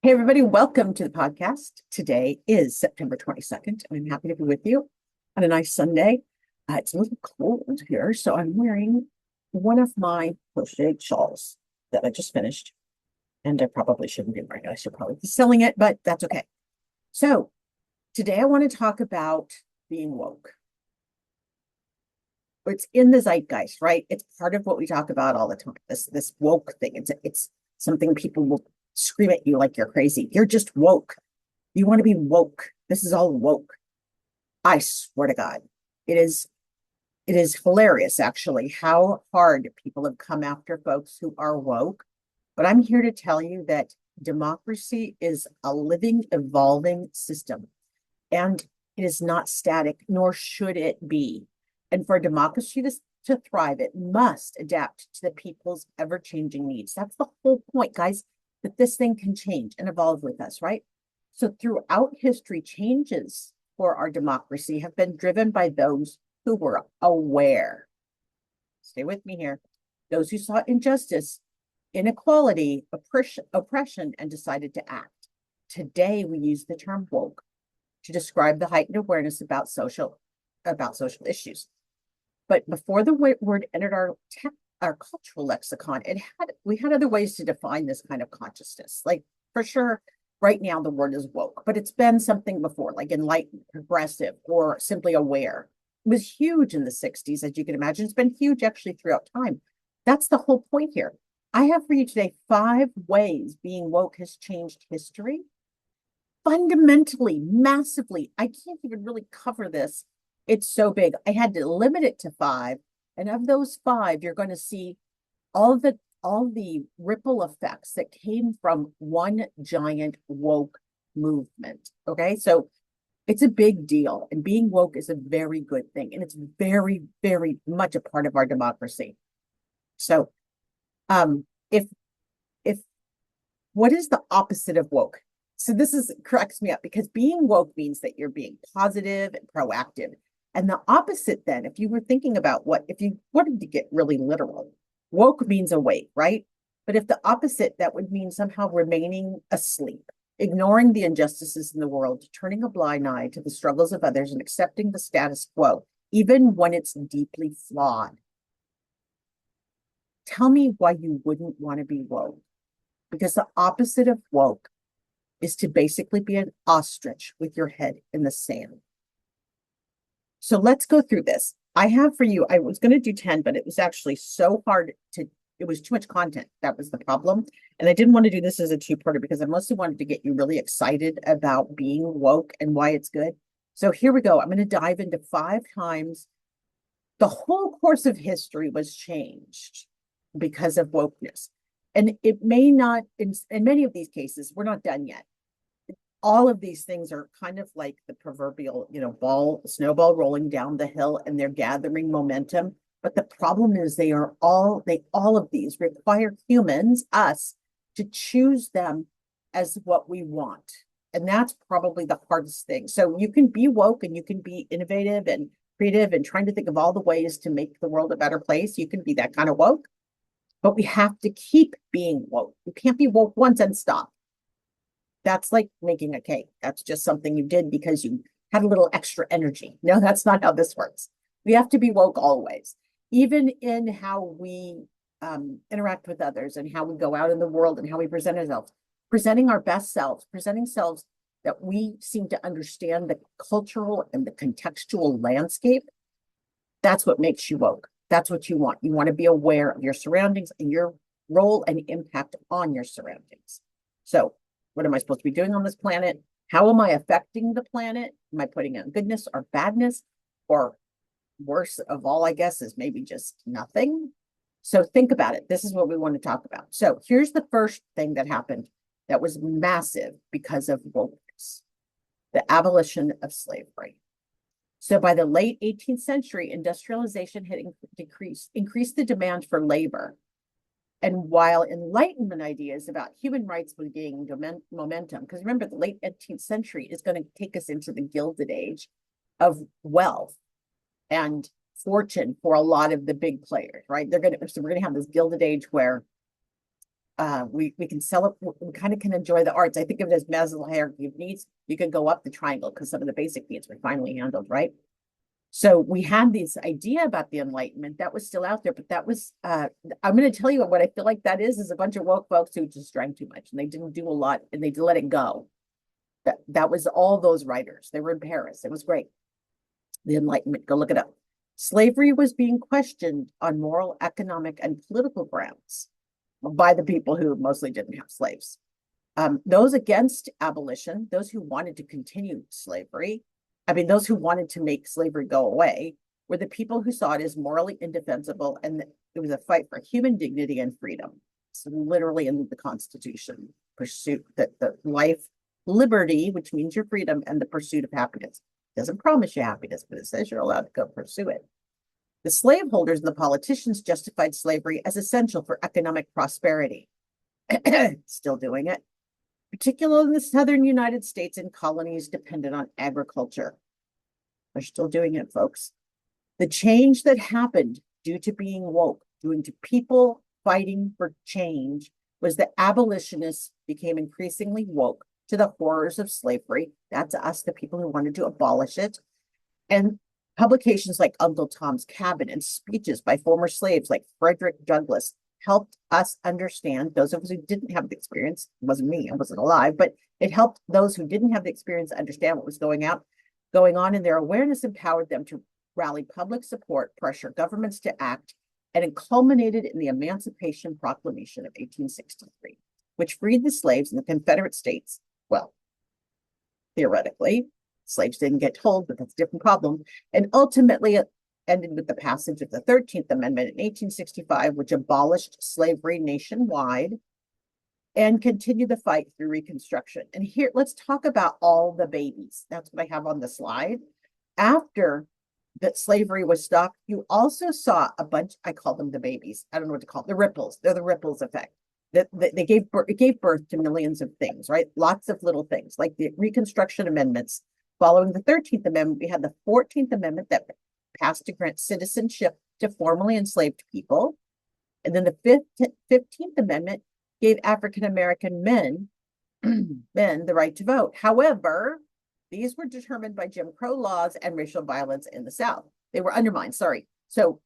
Hey, everybody, welcome to the podcast. Today is September 22nd, and I'm happy to be with you on a nice Sunday. It's a little cold here, so I'm wearing one of my crocheted shawls that I just finished, and I probably shouldn't be wearing it. I should probably be selling it, but that's okay. So today I want to talk about being woke. It's in the zeitgeist, right? It's part of what we talk about all the time. This woke thing. It's something people will scream at you like you're crazy. You're just woke. You want to be woke. This is all woke. I swear to God. It is it is hilarious actually how hard people have come after folks who are woke. But I'm here to tell you that democracy is a living, evolving system. And it is not static, nor should it be. And for a democracy to thrive, it must adapt to the people's ever-changing needs. That's the whole point, guys, that this thing can change and evolve with us, right? So throughout history, changes for our democracy have been driven by those who were aware. Stay with me here. Those who saw injustice, inequality, oppression, and decided to act. Today, we use the term woke to describe the heightened awareness about social issues. But before the word entered our cultural lexicon, we had other ways to define this kind of consciousness. Like for sure, right now the word is woke, but it's been something before, like enlightened, progressive, or simply aware. It was huge in the 60s, as you can imagine. It's been huge actually throughout time. That's the whole point here. I have for you today 5 ways being woke has changed history fundamentally, massively. I can't even really cover this. It's so big. I had to limit it to 5. And of those 5, you're going to see all the ripple effects that came from one giant woke movement. Okay. So it's a big deal. And being woke is a very good thing. And it's very, very much a part of our democracy. So if what is the opposite of woke? So this cracks me up because being woke means that you're being positive and proactive. And the opposite then, if you were thinking about if you wanted to get really literal, woke means awake, right? But if the opposite, that would mean somehow remaining asleep, ignoring the injustices in the world, turning a blind eye to the struggles of others and accepting the status quo, even when it's deeply flawed. Tell me why you wouldn't want to be woke. Because the opposite of woke is to basically be an ostrich with your head in the sand. So let's go through this. I have for you, I was going to do 10, but it was actually so hard it was too much content. That was the problem. And I didn't want to do this as a 2-parter because I mostly wanted to get you really excited about being woke and why it's good. So here we go. I'm going to dive into 5 times the whole course of history was changed because of wokeness. And it may not, in many of these cases, we're not done yet. All of these things are kind of like the proverbial, snowball rolling down the hill, and they're gathering momentum. But the problem is all of these require humans, us, to choose them as what we want. And that's probably the hardest thing. So you can be woke and you can be innovative and creative and trying to think of all the ways to make the world a better place. You can be that kind of woke. But we have to keep being woke. You can't be woke once and stop. That's like making a cake. That's just something you did because you had a little extra energy. No, that's not how this works. We have to be woke always, even in how we interact with others and how we go out in the world and how we present ourselves, presenting our best selves, presenting selves that we seem to understand the cultural and the contextual landscape. That's what makes you woke. That's what you want. You want to be aware of your surroundings and your role and impact on your surroundings. So, what am I supposed to be doing on this planet? How am I affecting the planet? Am I putting in goodness or badness? Or worse of all, I guess, is maybe just nothing. So think about it. This is what we want to talk about. So here's the first thing that happened that was massive because of wokeness: the abolition of slavery. So by the late 18th century, industrialization had increased the demand for labor. And while Enlightenment ideas about human rights were gaining momentum, because remember, the late 18th century is going to take us into the Gilded Age of wealth and fortune for a lot of the big players, right? So we're going to have this Gilded Age where We can celebrate, we kind of can enjoy the arts. I think of it as Maslow's hierarchy of needs. You could go up the triangle because some of the basic needs were finally handled, right? So we had this idea about the Enlightenment that was still out there, but that was, I'm going to tell you what I feel like that is a bunch of woke folks who just drank too much and they didn't do a lot and they let it go. That was all those writers. They were in Paris. It was great. The Enlightenment, go look it up. Slavery was being questioned on moral, economic, and political grounds by the people who mostly didn't have slaves. Those against abolition, those who wanted to continue slavery, those who wanted to make slavery go away, were the people who saw it as morally indefensible, and it was a fight for human dignity and freedom. So literally in the Constitution, pursuit that the life, liberty, which means your freedom, and the pursuit of happiness. It doesn't promise you happiness, but it says you're allowed to go pursue it. The slaveholders and the politicians justified slavery as essential for economic prosperity. Still doing it. Particularly in the southern United States and colonies dependent on agriculture. They're still doing it, folks. The change that happened due to being woke, due to people fighting for change, was that abolitionists became increasingly woke to the horrors of slavery. That's us, the people who wanted to abolish it. And publications like Uncle Tom's Cabin and speeches by former slaves like Frederick Douglass helped us understand, those of us who didn't have the experience, it wasn't me, I wasn't alive, but it helped those who didn't have the experience understand what was going on, and their awareness empowered them to rally public support, pressure governments to act, and it culminated in the Emancipation Proclamation of 1863, which freed the slaves in the Confederate States. Well, theoretically, slaves didn't get told, but that's a different problem, and ultimately it ended with the passage of the 13th Amendment in 1865, which abolished slavery nationwide and continued the fight through Reconstruction. And here, let's talk about all the babies. That's what I have on the slide. After that slavery was stopped, you also saw a bunch, I call them the babies. I don't know what to call them, the ripples. They're the ripples effect. It gave birth to millions of things, right? Lots of little things, like the Reconstruction Amendments. Following the 13th Amendment, we had the 14th Amendment that passed to grant citizenship to formerly enslaved people. And then the 15th Amendment gave African-American men the right to vote. However, these were determined by Jim Crow laws and racial violence in the South. They were undermined, sorry. So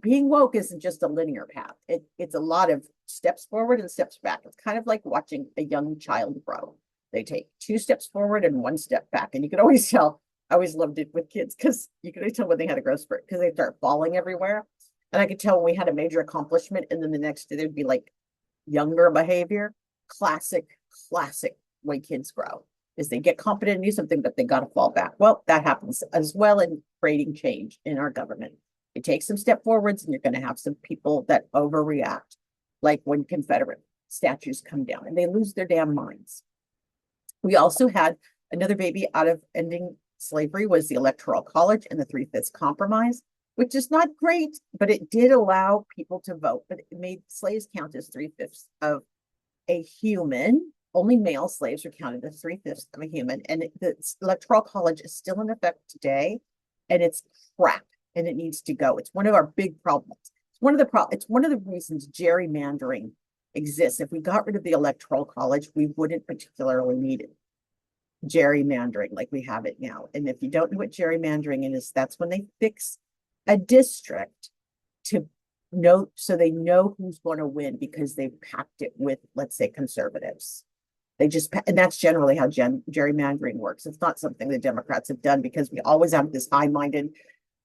being woke isn't just a linear path. It's a lot of steps forward and steps back. It's kind of like watching a young child grow. They take 2 steps forward and 1 step back. And you can always tell. I always loved it with kids because you could always tell when they had a growth spurt because they start falling everywhere. And I could tell when we had a major accomplishment and then the next day there'd be like younger behavior. Classic way kids grow is they get competent and do something, but they got to fall back. Well, that happens as well in creating change in our government. It takes some step forwards and you're going to have some people that overreact, like when Confederate statues come down and they lose their damn minds. We also had another baby out of ending slavery was the Electoral College and the 3/5 Compromise, which is not great, but it did allow people to vote. But it made slaves count as 3/5 of a human. Only male slaves were counted as 3/5 of a human. And the Electoral College is still in effect today, and it's crap, and it needs to go. It's one of our big problems. It's one of the reasons gerrymandering exists. If we got rid of the Electoral College, we wouldn't particularly need it. Gerrymandering like we have it now. And if you don't know what gerrymandering is, that's when they fix a district to know, so they know who's going to win because they've packed it with, let's say, conservatives. And that's generally how gerrymandering works. It's not something the Democrats have done because we always have this high-minded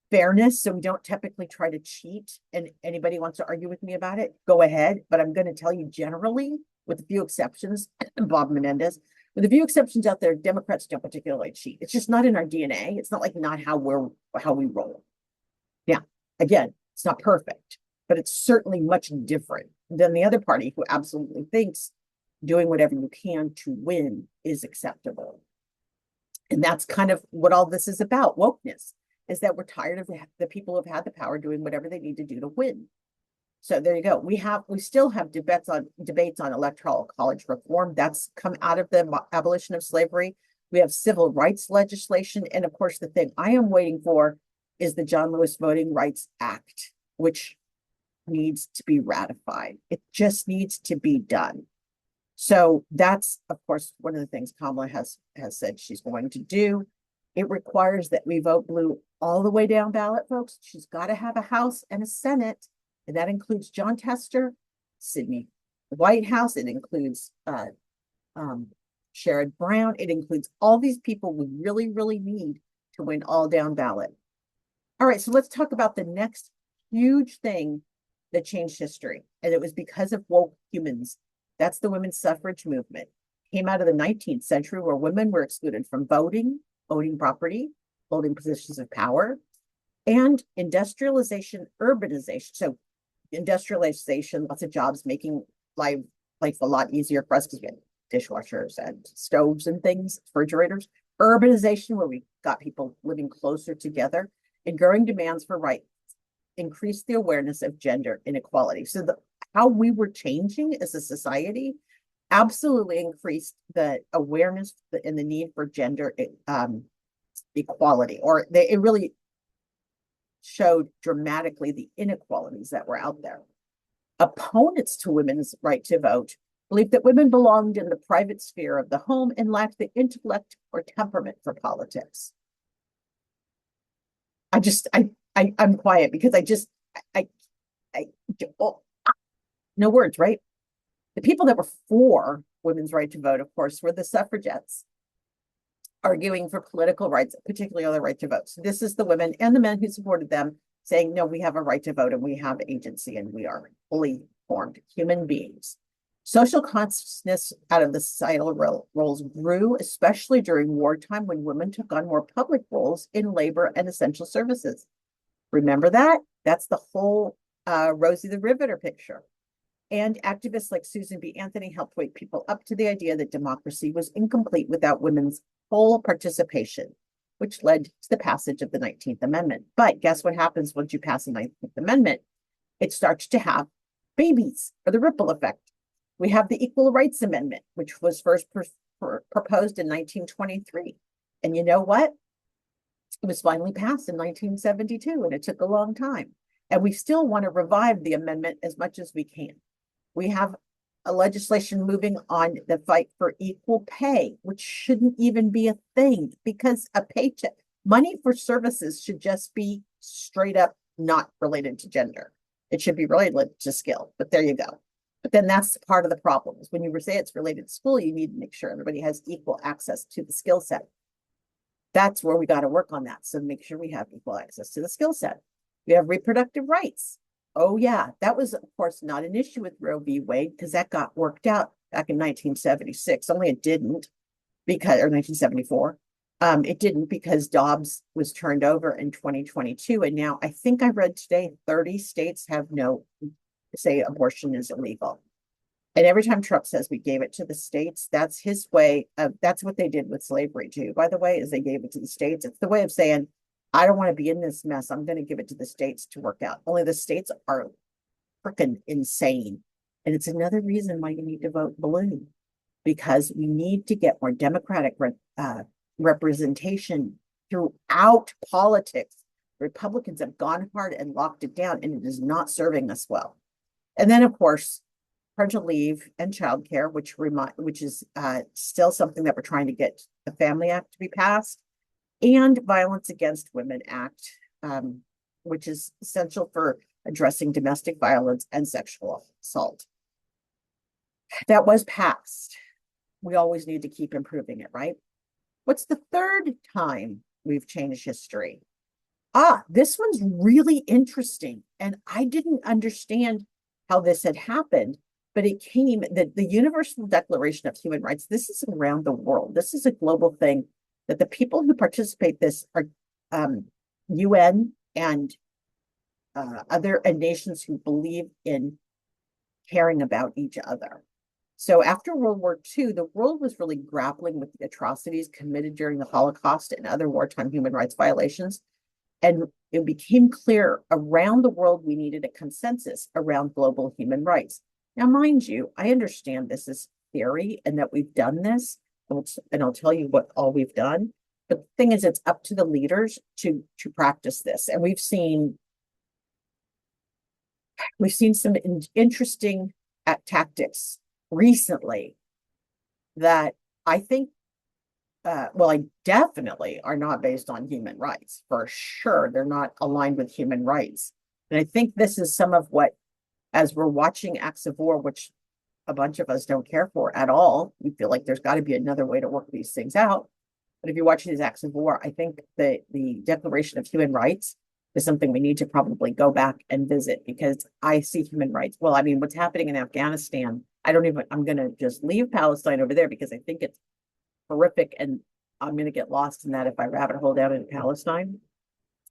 fairness. So we don't typically try to cheat. And anybody wants to argue with me about it, go ahead. But I'm going to tell you generally, with a few exceptions, Bob Menendez, with a few exceptions out there, Democrats don't particularly cheat. It's just not in our DNA. It's not like not how we roll. Yeah, again, it's not perfect, but it's certainly much different than the other party who absolutely thinks doing whatever you can to win is acceptable. And that's kind of what all this is about. Wokeness is that we're tired of the people who've had the power doing whatever they need to do to win. So there you go. We still have debates on electoral college reform. That's come out of the abolition of slavery. We have civil rights legislation. And of course, the thing I am waiting for is the John Lewis Voting Rights Act, which needs to be ratified. It just needs to be done. So that's, of course, one of the things Kamala has said she's going to do. It requires that we vote blue all the way down ballot, folks. She's got to have a House and a Senate, and that includes John Tester, Sidney Whitehouse. It includes Sherrod Brown. It includes all these people we really, really need to win all down ballot. All right, so let's talk about the next huge thing that changed history, and it was because of woke humans. That's the women's suffrage movement. Came out of the 19th century where women were excluded from voting, owning property, holding positions of power, and industrialization, urbanization. So industrialization, lots of jobs, making life a lot easier for us because we had dishwashers and stoves and things, refrigerators. Urbanization, where we got people living closer together, and growing demands for rights increased the awareness of gender inequality. So how we were changing as a society absolutely increased the awareness and the need for gender equality, or it really showed dramatically the inequalities that were out there. Opponents to women's right to vote believed that women belonged in the private sphere of the home and lacked the intellect or temperament for politics. I'm quiet because no words, right? The people that were for women's right to vote, of course, were the suffragettes, arguing for political rights, particularly the right to vote. So this is the women and the men who supported them saying, no, we have a right to vote and we have agency and we are fully formed human beings. Social consciousness out of the societal roles grew, especially during wartime when women took on more public roles in labor and essential services. Remember that? That's the whole Rosie the Riveter picture. And activists like Susan B. Anthony helped wake people up to the idea that democracy was incomplete without women's full participation, which led to the passage of the 19th Amendment. But guess what happens once you pass the 19th Amendment? It starts to have babies, or the ripple effect. We have the Equal Rights Amendment, which was first proposed in 1923. And you know what? It was finally passed in 1972, and it took a long time. And we still want to revive the amendment as much as we can. We have a legislation moving on the fight for equal pay, which shouldn't even be a thing because a paycheck, money for services should just be straight up not related to gender. It should be related to skill, but there you go. But then that's part of the problem is when you say it's related to school, you need to make sure everybody has equal access to the skill set. That's where we got to work on that. So make sure we have equal access to the skill set. We have reproductive rights. Oh yeah, that was of course not an issue with Roe v. Wade because that got worked out back in 1976. Only it didn't because, or 1974. It didn't because Dobbs was turned over in 2022. And now I think I read today 30 states have say abortion is illegal. And every time Trump says we gave it to the states, that's his way of, that's what they did with slavery too, by the way, is they gave it to the states. It's the way of saying, I don't want to be in this mess. I'm going to give it to the states to work out. Only the states are freaking insane. And it's another reason why you need to vote blue, because we need to get more democratic representation throughout politics. Republicans have gone hard and locked it down, and it is not serving us well. And then, of course, parental leave and childcare, which is still something that we're trying to get the Family Act to be passed, and Violence Against Women Act, which is essential for addressing domestic violence and sexual assault. That was passed. We always need to keep improving it, right? What's the third time we've changed history? This one's really interesting. And I didn't understand how this had happened, but it came that the Universal Declaration of Human Rights, this is around the world. This is a global thing that the people who participate this are UN and other nations who believe in caring about each other. So after World War II, the world was really grappling with the atrocities committed during the Holocaust and other wartime human rights violations. And it became clear around the world we needed a consensus around global human rights. Now, mind you, I understand this is theory and that we've done this, and I'll tell you what all we've done. But the thing is, it's up to the leaders to practice this. And we've seen We've seen some interesting tactics recently that I think, well, I definitely are not based on human rights. For sure, they're not aligned with human rights. And I think this is some of what, as we're watching acts of war, which a bunch of us don't care for at all, we feel like there's got to be another way to work these things out. But if you're watching these acts of war, I think that the Declaration of Human Rights is something we need to probably go back and visit, because I see human rights. Well, I mean, what's happening in Afghanistan, I'm going to just leave Palestine over there because I think it's horrific, and I'm going to get lost in that if I rabbit hole down in Palestine.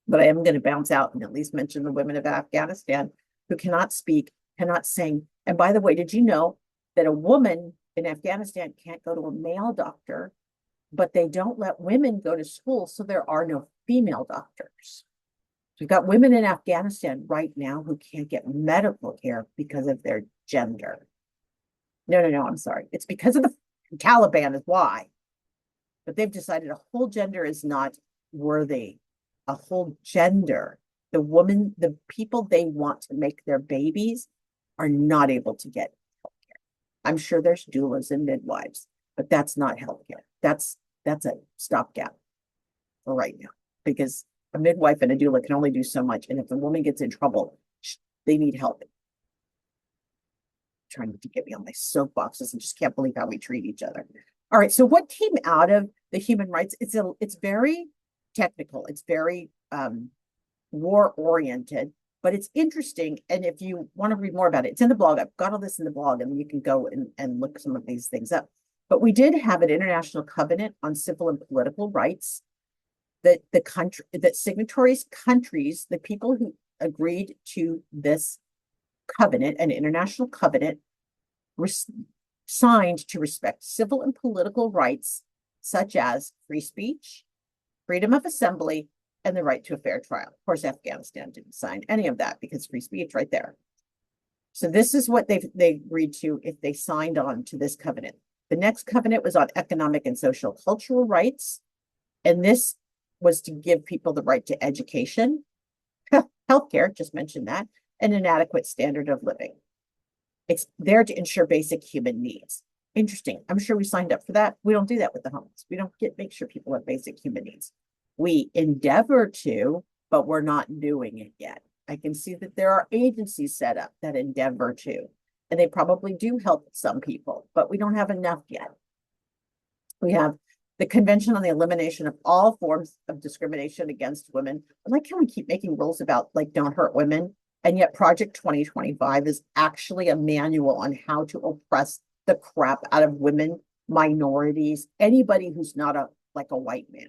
But I am going to bounce out and at least mention the women of Afghanistan who cannot speak, cannot sing. And by the way, did you know that a woman in Afghanistan can't go to a male doctor, but they don't let women go to school, so there are no female doctors. So we've got women in Afghanistan right now who can't get medical care because of their gender. No, I'm sorry. It's because of the Taliban is why. But they've decided a whole gender is not worthy. A whole gender. The woman, the people they want to make their babies are not able to get healthcare. I'm sure there's doulas and midwives, but that's not healthcare. That's a stopgap for right now, because a midwife and a doula can only do so much. And if the woman gets in trouble, they need help. Trying to get me on my soapboxes and just can't believe how we treat each other. All right. So what came out of the human rights? It's very technical. It's very war oriented, but it's interesting. And if you want to read more about it, it's in the blog. I've got all this in the blog, and you can go and look some of these things up. But we did have an international covenant on civil and political rights that signatories countries, the people who agreed to this covenant, an international covenant, signed to respect civil and political rights, such as free speech, freedom of assembly, and the right to a fair trial. Of course, Afghanistan didn't sign any of that because free speech right there. So this is what they agreed to if they signed on to this covenant. The next covenant was on economic and social cultural rights. And this was to give people the right to education, healthcare, just mentioned that, and an adequate standard of living. It's there to ensure basic human needs. Interesting. I'm sure we signed up for that. We don't do that with the homeless. We don't make sure people have basic human needs. We endeavor to, but we're not doing it yet. I can see that there are agencies set up that endeavor to, and they probably do help some people, but we don't have enough yet. We have the Convention on the Elimination of All Forms of Discrimination Against Women. I like how we keep making rules about, like, don't hurt women. And yet Project 2025 is actually a manual on how to oppress the crap out of women, minorities, anybody who's not a white man.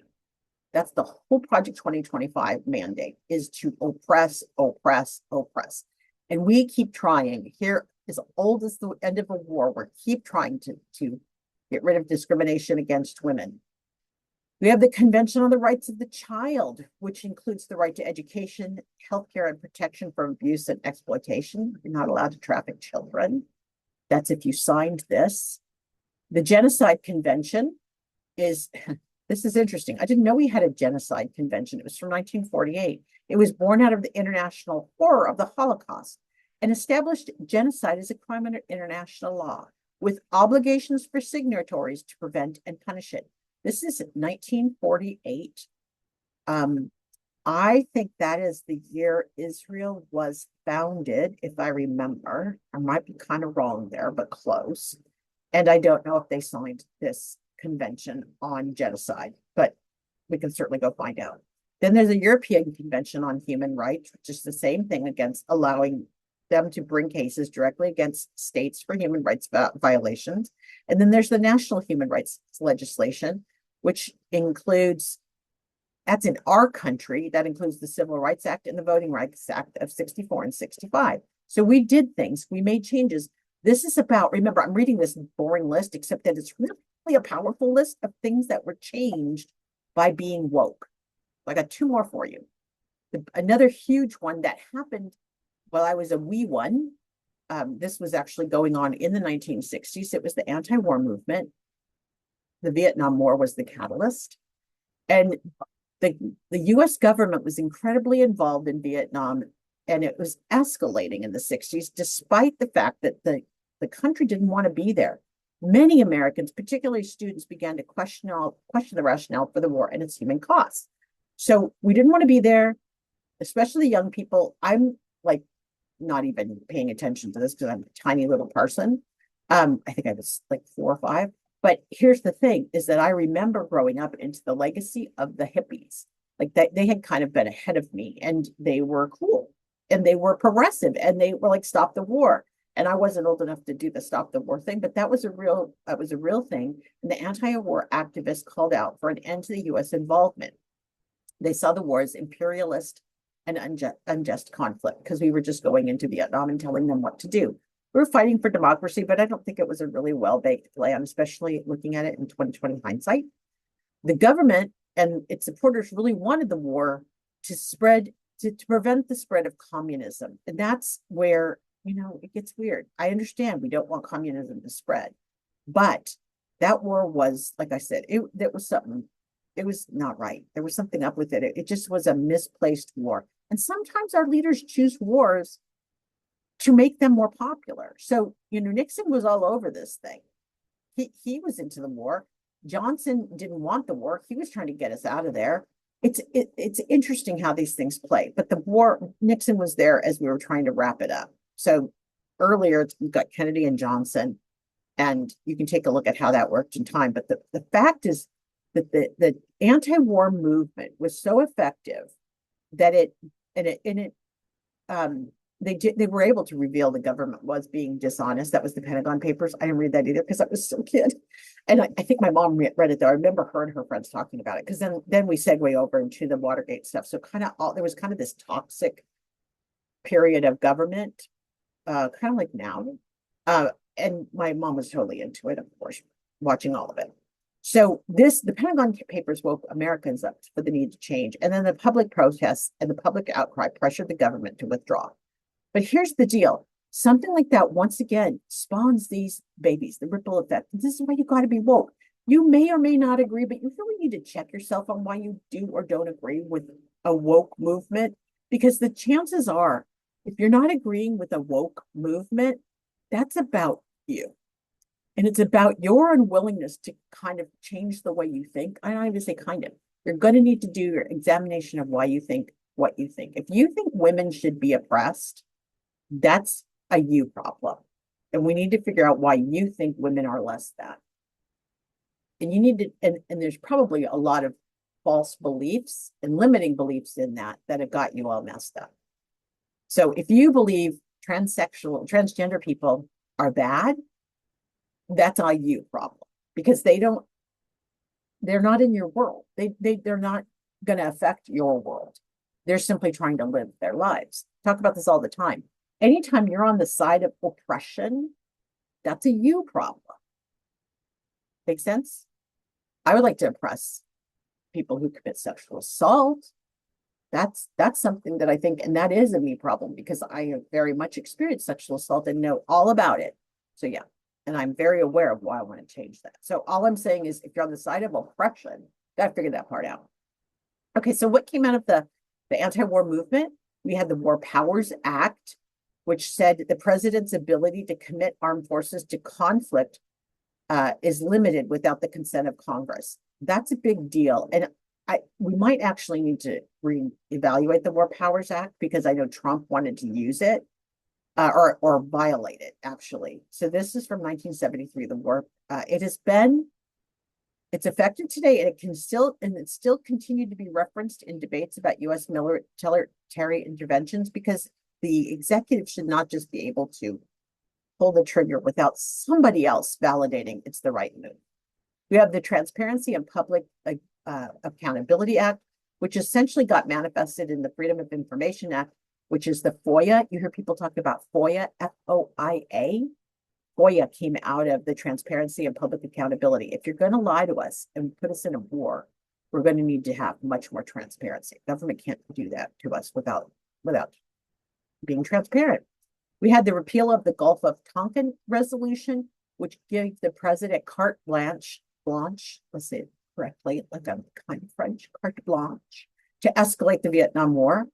That's the whole Project 2025 mandate, is to oppress, oppress, oppress. And we keep trying here, as old as the end of a war, we keep trying to get rid of discrimination against women. We have the Convention on the Rights of the Child, which includes the right to education, healthcare, and protection from abuse and exploitation. You're not allowed to traffic children. That's if you signed this. The Genocide Convention is, this is interesting. I didn't know we had a genocide convention. It was from 1948. It was born out of the international horror of the Holocaust and established genocide as a crime under international law, with obligations for signatories to prevent and punish it. This is 1948. I think that is the year Israel was founded, if I remember. I might be kind of wrong there, but close. And I don't know if they signed this convention on genocide, but we can certainly go find out. Then there's a European Convention on Human Rights, which is the same thing, against allowing them to bring cases directly against states for human rights violations. And then there's the national human rights legislation, which includes, that's in our country, that includes the Civil Rights Act and the Voting Rights Act of 64 and 65. So we did things, we made changes. This is about, remember, I'm reading this boring list, except that it's really a powerful list of things that were changed by being woke. I got two more for you. Another huge one that happened while I was a wee one, this was actually going on in the 1960s. It was the anti-war movement. The Vietnam War was the catalyst. And the US government was incredibly involved in Vietnam and it was escalating in the 60s, despite the fact that the country didn't want to be there. Many Americans, particularly students, began to question the rationale for the war and its human costs. So we didn't want to be there, especially young people. I'm like not even paying attention to this because I'm a tiny little person. I think I was like 4 or 5. But here's the thing is that I remember growing up into the legacy of the hippies. Like that they had kind of been ahead of me, and they were cool and they were progressive and they were like, stop the war. And I wasn't old enough to do the stop the war thing, but that was a real thing. And the anti-war activists called out for an end to the US involvement. They saw the war as imperialist and unjust conflict because we were just going into Vietnam and telling them what to do. We were fighting for democracy, but I don't think it was a really well-baked plan, especially looking at it in 2020 hindsight. The government and its supporters really wanted the war to prevent the spread of communism. And that's where, it gets weird. I understand we don't want communism to spread, but that war was, like I said, it was something, it was not right. There was something up with it. It just was a misplaced war. And sometimes our leaders choose wars to make them more popular. So, Nixon was all over this thing. He was into the war. Johnson didn't want the war. He was trying to get us out of there. It's interesting how these things play. But the war, Nixon was there as we were trying to wrap it up. So earlier, we've got Kennedy and Johnson, and you can take a look at how that worked in time. But the fact is that the anti-war movement was so effective that they were able to reveal the government was being dishonest. That was the Pentagon Papers. I didn't read that either because I was still a kid. And I think my mom read it though. I remember her and her friends talking about it because then we segue over into the Watergate stuff. So there was kind of this toxic period of government, kind of like now. And my mom was totally into it, of course, watching all of it. So the Pentagon Papers woke Americans up for the need to change. And then the public protests and the public outcry pressured the government to withdraw. But here's the deal. Something like that, once again, spawns these babies, the ripple effect. This is why you got to be woke. You may or may not agree, but you really need to check yourself on why you do or don't agree with a woke movement. Because the chances are, if you're not agreeing with a woke movement, that's about you. And it's about your unwillingness to kind of change the way you think. I don't even say kind of. You're going to need to do your examination of why you think what you think. If you think women should be oppressed, that's a you problem. And we need to figure out why you think women are less than. And you need to, and there's probably a lot of false beliefs and limiting beliefs in that have got you all messed up. So if you believe transgender people are bad, that's a you problem because they're not in your world. They're not going to affect your world. They're simply trying to live their lives. Talk about this all the time. Anytime you're on the side of oppression, that's a you problem. Make sense? I would like to oppress people who commit sexual assault. That's something that I think, and that is a me problem because I have very much experienced sexual assault and know all about it. So yeah, and I'm very aware of why I want to change that. So all I'm saying is if you're on the side of oppression, gotta figure that part out. Okay, so what came out of the anti-war movement? We had the War Powers Act, which said the president's ability to commit armed forces to conflict is limited without the consent of Congress. That's a big deal. And we might actually need to reevaluate the War Powers Act because I know Trump wanted to use it or violate it, actually. So this is from 1973, the war. It's effective today, and it still continued to be referenced in debates about U.S. military interventions because the executive should not just be able to pull the trigger without somebody else validating it's the right move. We have the Transparency and Public Accountability Act, which essentially got manifested in the Freedom of Information Act, which is the FOIA. You hear people talk about FOIA, F-O-I-A. FOIA came out of the Transparency and Public Accountability. If you're going to lie to us and put us in a war, we're going to need to have much more transparency. Government can't do that to us without being transparent. We had the repeal of the Gulf of Tonkin resolution, which gave the president carte blanche, let's say it correctly, like I'm kind of French, carte blanche, to escalate the Vietnam War.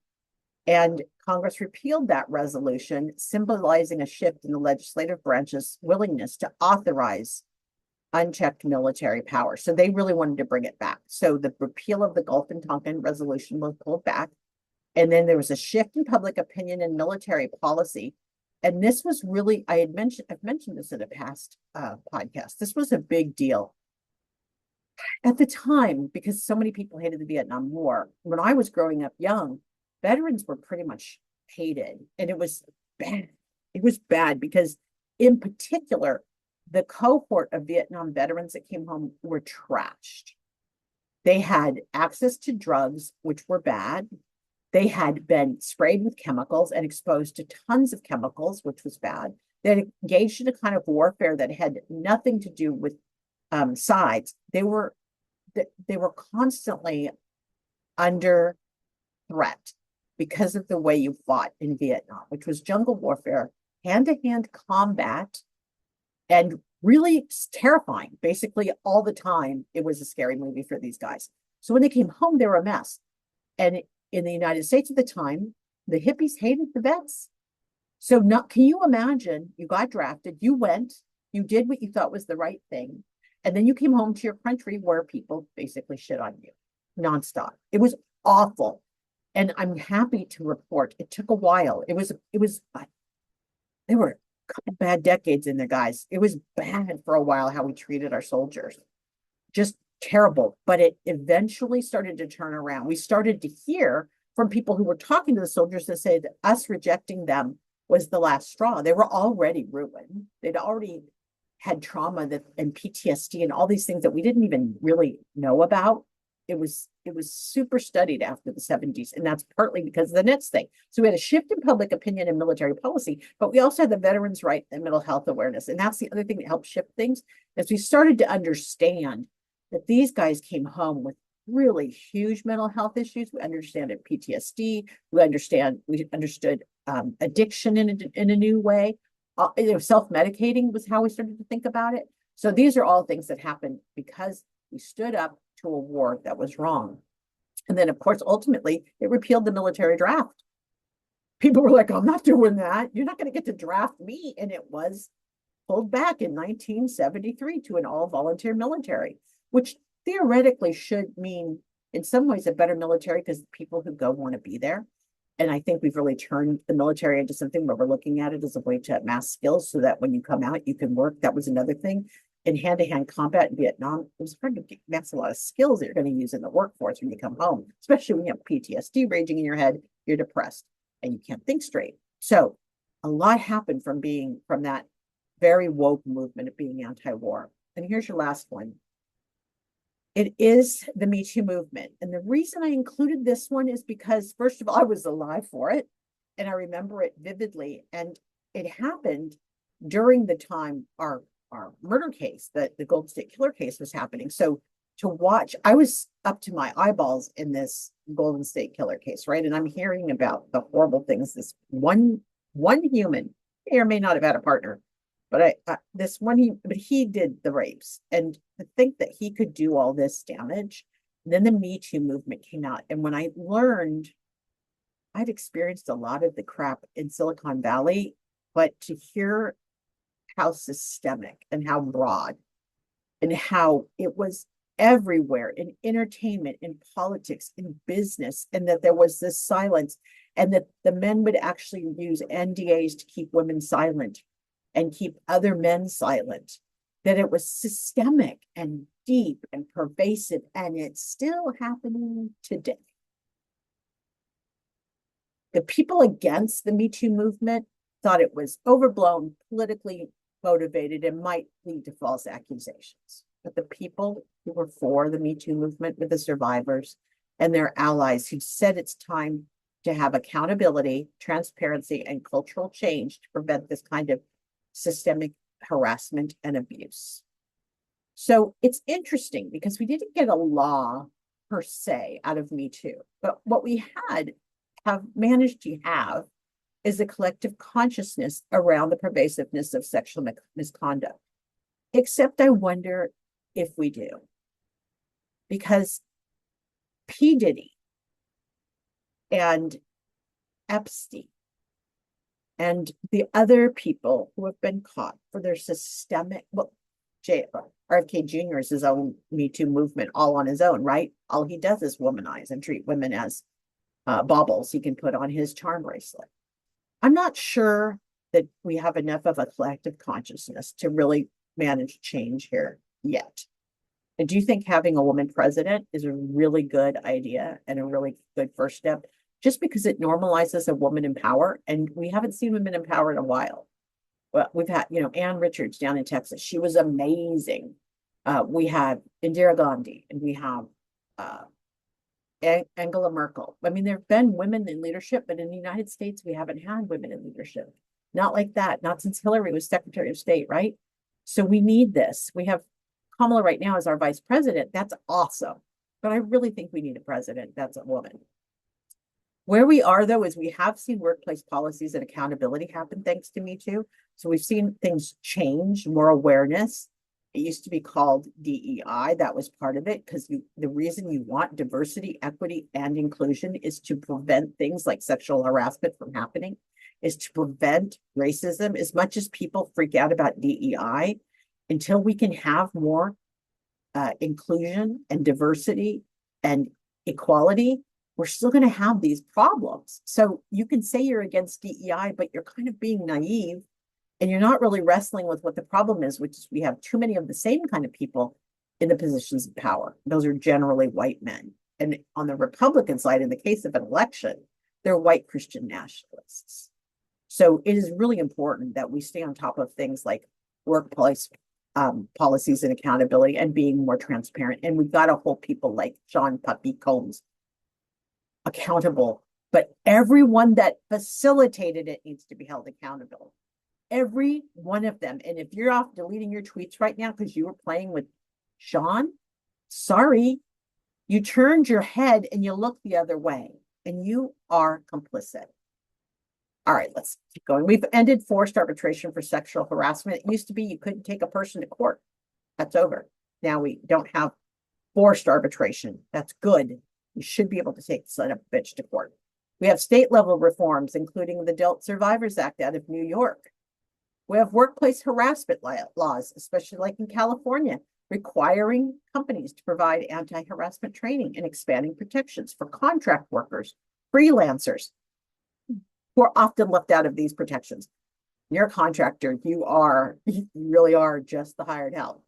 And Congress repealed that resolution, symbolizing a shift in the legislative branch's willingness to authorize unchecked military power. So they really wanted to bring it back. So the repeal of the Gulf and Tonkin resolution was pulled back. And then there was a shift in public opinion and military policy. And this was really, I've mentioned this in a past podcast. This was a big deal at the time because so many people hated the Vietnam War. When I was growing up young, veterans were pretty much hated, and it was bad. It was bad because, in particular, the cohort of Vietnam veterans that came home were trashed. They had access to drugs, which were bad. They had been sprayed with chemicals and exposed to tons of chemicals, which was bad. They had engaged in a kind of warfare that had nothing to do with sides. They were constantly under threat because of the way you fought in Vietnam, which was jungle warfare, hand-to-hand combat, and really terrifying. Basically, all the time, it was a scary movie for these guys. So when they came home, they were a mess. And in the United States at the time, the hippies hated the vets. So can you imagine, you got drafted, you went, you did what you thought was the right thing, and then you came home to your country where people basically shit on you nonstop. It was awful. And I'm happy to report it took a while. There were a couple bad decades in there, guys. It was bad for a while how we treated our soldiers. Just terrible. But it eventually started to turn around. We started to hear from people who were talking to the soldiers that say that us rejecting them was the last straw. They were already ruined. They'd already had trauma and PTSD and all these things that we didn't even really know about. It was super studied after the 70s, and that's partly because of the NITS thing. So we had a shift in public opinion and military policy, but we also had the veterans' right and mental health awareness. And that's the other thing that helped shift things, as we started to understand that these guys came home with really huge mental health issues. We understand PTSD. We understood addiction in a new way. Self-medicating was how we started to think about it. So these are all things that happened because we stood up to a war that was wrong. And then, of course, ultimately, it repealed the military draft. People were like, I'm not doing that. You're not going to get to draft me. And it was pulled back in 1973 to an all-volunteer military, which theoretically should mean, in some ways, a better military because the people who go want to be there. And I think we've really turned the military into something where we're looking at it as a way to amass skills so that when you come out, you can work. That was another thing. In hand-to-hand combat in Vietnam, it was hard to amass a lot of skills that you're going to use in the workforce when you come home, especially when you have PTSD raging in your head, you're depressed, and you can't think straight. So a lot happened from that very woke movement of being anti-war. And here's your last one. It is the Me Too movement. And the reason I included this one is because, first of all, I was alive for it, and I remember it vividly. And it happened during the time our murder case, the Golden State Killer case was happening. So to watch, I was up to my eyeballs in this Golden State Killer case, right? And I'm hearing about the horrible things this one human may or may not have had a partner, but he did the rapes. And to think that he could do all this damage, then the Me Too movement came out. And when I learned, I'd experienced a lot of the crap in Silicon Valley, but to hear how systemic and how broad and how it was everywhere in entertainment, in politics, in business, and that there was this silence, and that the men would actually use NDAs to keep women silent and keep other men silent, that it was systemic and deep and pervasive, and it's still happening today. The people against the Me Too movement thought it was overblown, politically motivated, and might lead to false accusations. But the people who were for the Me Too movement were the survivors and their allies who said it's time to have accountability, transparency, and cultural change to prevent this kind of systemic harassment and abuse. So it's interesting because we didn't get a law per se out of Me Too, but what we have managed to have is a collective consciousness around the pervasiveness of sexual misconduct. Except I wonder if we do. Because P. Diddy and Epstein and the other people who have been caught for their systemic, well, RFK Jr. is his own Me Too movement all on his own, right? All he does is womanize and treat women as baubles he can put on his charm bracelet. I'm not sure that we have enough of a collective consciousness to really manage change here yet. I do think having a woman president is a really good idea and a really good first step, just because it normalizes a woman in power. And we haven't seen women in power in a while. Well, we've had, Ann Richards down in Texas. She was amazing. We have Indira Gandhi, and we have Angela Merkel. I mean, there have been women in leadership, but in the United States, we haven't had women in leadership. Not like that. Not since Hillary was Secretary of State, right? So we need this. We have Kamala right now as our vice president. That's awesome. But I really think we need a president that's a woman. Where we are, though, is we have seen workplace policies and accountability happen thanks to Me Too. So we've seen things change, more awareness. It used to be called DEI. That was part of it, because the reason you want diversity, equity, and inclusion is to prevent things like sexual harassment from happening, is to prevent racism. As much as people freak out about DEI, until we can have more inclusion and diversity and equality, we're still going to have these problems. So you can say you're against DEI, but you're kind of being naive, and you're not really wrestling with what the problem is, which is we have too many of the same kind of people in the positions of power. Those are generally white men. And on the Republican side, in the case of an election, they're white Christian nationalists. So it is really important that we stay on top of things like workplace policies and accountability and being more transparent. And we've got to hold people like John Puppy Combs accountable, but everyone that facilitated it needs to be held accountable. Every one of them. And if you're off deleting your tweets right now because you were playing with Sean, sorry, you turned your head and you looked the other way, and you are complicit. All right, let's keep going. We've ended forced arbitration for sexual harassment. It used to be you couldn't take a person to court. That's over. Now we don't have forced arbitration. That's good. You should be able to take the son of a bitch to court. We have state level reforms, including the Adult Survivors Act out of New York. We have workplace harassment laws, especially like in California, requiring companies to provide anti-harassment training and expanding protections for contract workers, freelancers, who are often left out of these protections. You're a contractor, you really are just the hired help.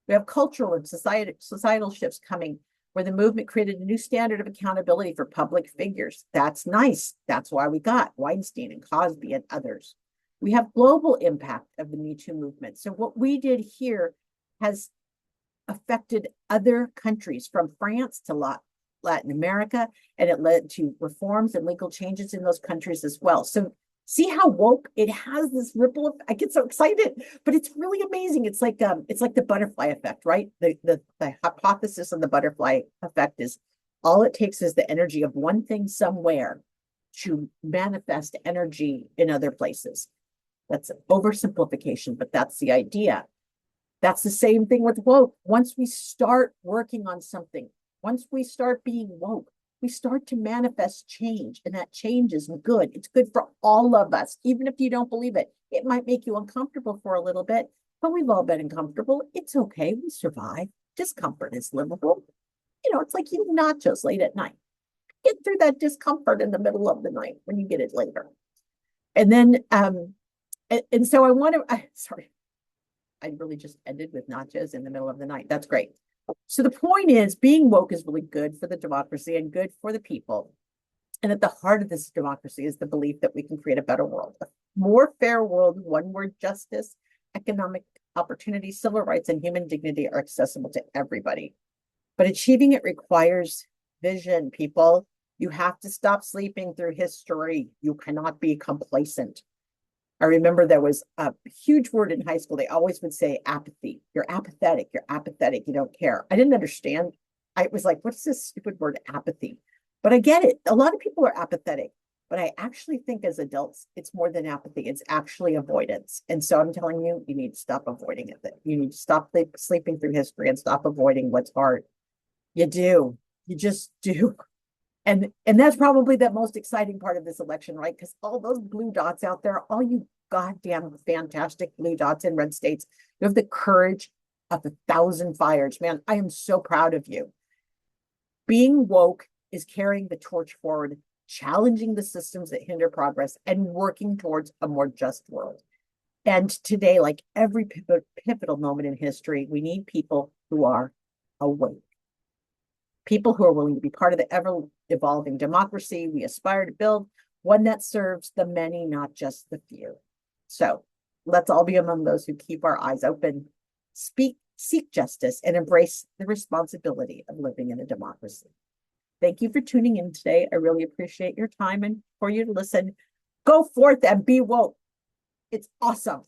We have cultural and societal shifts coming, where the movement created a new standard of accountability for public figures. That's nice. That's why we got Weinstein and Cosby and others. We have global impact of the Me Too movement. So what we did here has affected other countries, from France to Latin America, and it led to reforms and legal changes in those countries as well. So see how woke it has this ripple effect. I get so excited, but it's really amazing. It's like the butterfly effect, right? The hypothesis of the butterfly effect is all it takes is the energy of one thing somewhere to manifest energy in other places. That's an oversimplification, but that's the idea. That's the same thing with woke. Once we start working on something, once we start being woke, we start to manifest change, and that change is good. It's good for all of us, even if you don't believe it. It might make you uncomfortable for a little bit, but we've all been uncomfortable. It's okay. We survive. Discomfort is livable. It's like eating nachos late at night. Get through that discomfort in the middle of the night when you get it later. And then, and so sorry, I really just ended with nachos in the middle of the night. That's great. So the point is, being woke is really good for the democracy and good for the people. And at the heart of this democracy is the belief that we can create a better world, a more fair world, one where justice, economic opportunity, civil rights, and human dignity are accessible to everybody. But achieving it requires vision, people. You have to stop sleeping through history. You cannot be complacent. I remember there was a huge word in high school. They always would say apathy. You're apathetic. You're apathetic. You don't care. I didn't understand. I was like, what's this stupid word apathy? But I get it. A lot of people are apathetic. But I actually think as adults, it's more than apathy. It's actually avoidance. And so I'm telling you, you need to stop avoiding it. You need to stop sleeping through history and stop avoiding what's hard. You do. You just do. And that's probably the most exciting part of this election, right? Because all those blue dots out there, all you goddamn fantastic blue dots in red states, you have the courage of 1,000 fires. Man, I am so proud of you. Being woke is carrying the torch forward, challenging the systems that hinder progress, and working towards a more just world. And today, like every pivotal moment in history, we need people who are awake, people who are willing to be part of the ever evolving democracy we aspire to build, one that serves the many, not just the few. So let's all be among those who keep our eyes open, seek justice, and embrace the responsibility of living in a democracy. Thank you for tuning in today. I really appreciate your time and for you to listen. Go forth and be woke. It's awesome.